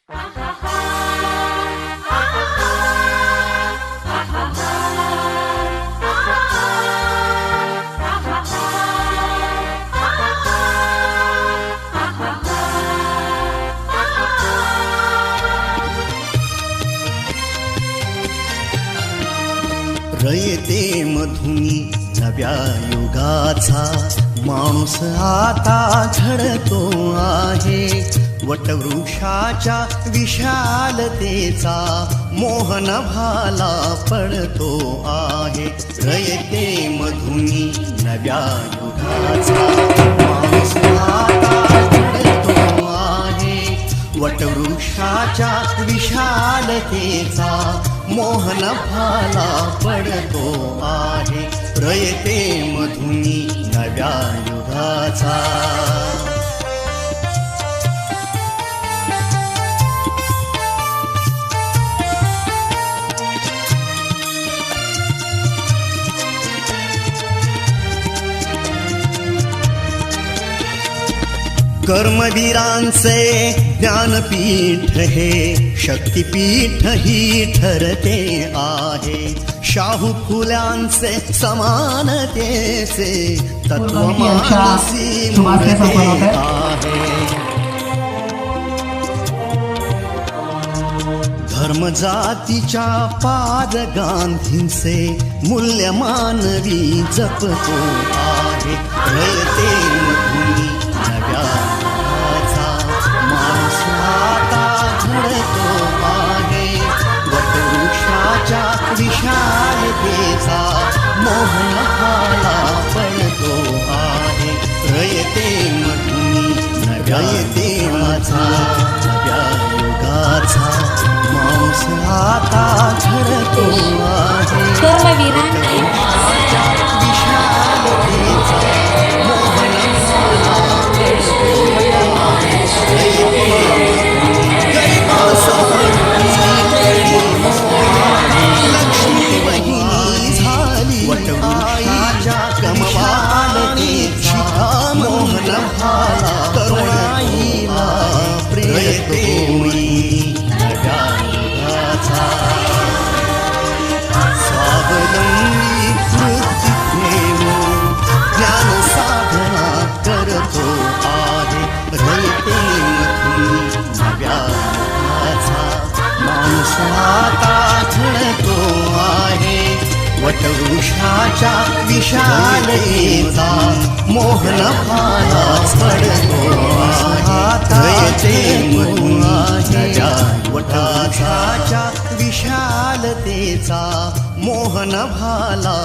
रयते मधुनी नव्या युगाचा माणूस आता घडतो आहे. वटवृक्षाच्या विशालतेचा मोहन भाला पडतो आहे. रयते मधुनी नव्या युगाचा माणूस आता घडतो आहे. वटवृक्षाच्या विशालतेचा मोहन भाला पडतो आहे. रयते मधुनी नव्या युगाचा. कर्मवीरांचे ज्ञानपीठ हे शक्तिपीठ ही ठरते आहे. शाहू फुल्यांचे समानतेचे तत्व मानसी मूर्ती आहे. धर्म जातीच्या पाद गांधींचे मूल्य मानवी जपतो आहे. रयते मधुनी नव्या युगाचा माणूस आता घडतो आहे. वटवृक्षाच्या विशालतेचा मोहन भाला पडतो आहे. रयते मधुनी नव्या युगाचा नव्या युगाचा माणूस आता घडतो आहे. वटवृक्षाच्या विशालतेचा मोहन भाला पडतो आहे. लक्ष्मी बहिणी झाली वटवृक्षाच्या कमवालतेचा मोहन भाला करुणाईला प्रेरतो नव्या युगाचा. स्वावलंबी वृत्ती ठेवून ज्ञान साधना करतो आहे. रयते मधुनी नव्या युगाचा माणूस आता घडतो आहे. वटवृक्षाच्या विशालतेचा मोहन भाला पडतो आहे. रयते मधुनी नव्या वटवृक्षाच्या विशालतेचा मोहन भाला